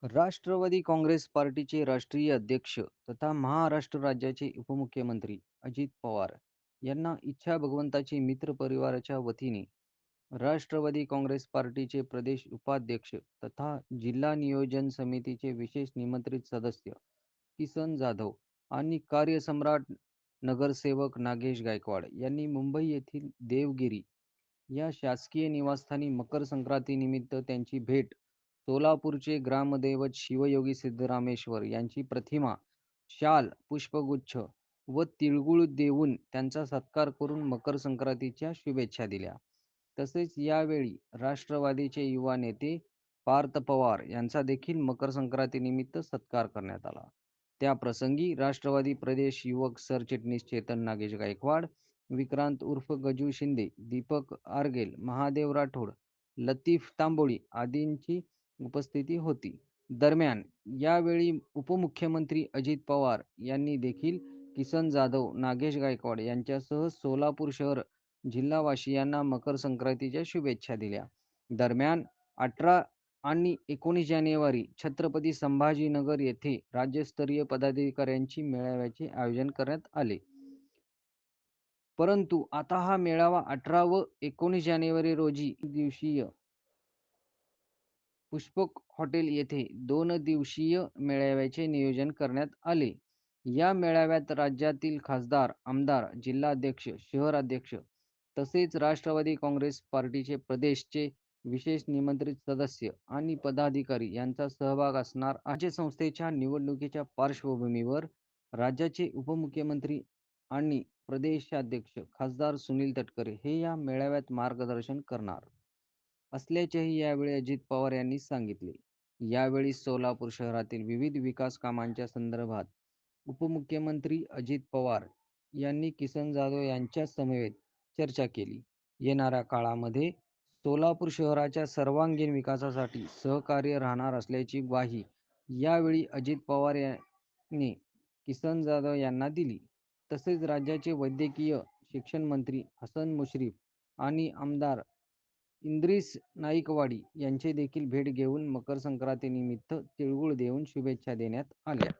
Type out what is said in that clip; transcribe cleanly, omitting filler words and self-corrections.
राष्ट्रवादी काँग्रेस पार्टीचे राष्ट्रीय अध्यक्ष तथा महाराष्ट्र राज्याचे उपमुख्यमंत्री अजित पवार यांना इच्छा भगवंताची मित्र परिवाराच्या वतीने राष्ट्रवादी काँग्रेस पार्टीचे प्रदेश उपाध्यक्ष तथा जिल्हा नियोजन समितीचे विशेष निमंत्रित सदस्य किसन जाधव आणि कार्यसम्राट नगरसेवक नागेश गायकवाड यांनी मुंबई येथील देवगिरी या शासकीय निवासस्थानी मकर संक्रांतीनिमित्त त्यांची भेट, सोलापूरचे ग्रामदैवत शिवयोगी सिद्धरामेश्वर यांची प्रतिमा, शाल, पुष्पगुच्छ व तिळगुळ देऊन त्यांचा सत्कार करून मकर संक्रांतीच्या शुभेच्छा दिल्या. तसेच यावेळी राष्ट्रवादीचे युवा नेते पार्थ पवार यांचा देखील मकर संक्रांतीनिमित्त सत्कार करण्यात आला. त्याप्रसंगी राष्ट्रवादी प्रदेश युवक सरचिटणीस चेतन नागेश गायकवाड, विक्रांत उर्फ गजू शिंदे, दीपक आरगेल, महादेव राठोड, लतीफ तांबोळी आदींची उपस्थिती होती. दरम्यान यावेळी उपमुख्यमंत्री अजित पवार यांनी देखील किसन जाधव, नागेश गायकवाड यांच्यासह सोलापूर शहर जिल्हावासियांना मकर संक्रांतीच्या शुभेच्छा दिल्या. दरम्यान 18 आणि 19 जानेवारी छत्रपती संभाजीनगर येथे राज्यस्तरीय पदाधिकाऱ्यांची मेळाव्याचे आयोजन करण्यात आले. परंतु आता हा मेळावा 18 व 19 जानेवारी रोजी दिवसीय पुष्पक हॉटेल येथे 2 दिवसीय मेळाव्याचे नियोजन करण्यात आले. या मेळाव्यात राज्यातील खासदार, आमदार, जिल्हाध्यक्ष, शहराध्यक्ष तसेच राष्ट्रवादी काँग्रेस पार्टीचे प्रदेशचे विशेष निमंत्रित सदस्य आणि पदाधिकारी यांचा सहभाग असणार आहे. राज्य संस्थेच्या निवडणुकीच्या पार्श्वभूमीवर राज्याचे उपमुख्यमंत्री आणि प्रदेशाध्यक्ष खासदार सुनील तटकरे हे या मेळाव्यात मार्गदर्शन करणार असल्याचेही यावेळी अजित पवार यांनी सांगितले. यावेळी सोलापूर शहरातील विविध विकास कामांच्या संदर्भात उपमुख्यमंत्री अजित पवार यांनी किसन जाधव यांच्या समवेत चर्चा केली. येणाऱ्या काळामध्ये सोलापूर शहराच्या सर्वांगीण विकासासाठी सहकार्य राहणार असल्याची ग्वाही यावेळी अजित पवार यांनी किसन जाधव यांना दिली. तसेच राज्याचे वैद्यकीय शिक्षण मंत्री हसन मुश्रीफ आणि आमदार इद्रिस नाईकवाडी यांची देखील भेट घेऊन मकर संक्रांतीनिमित्त तिळगुळ देऊन शुभेच्छा देण्यात आल्या.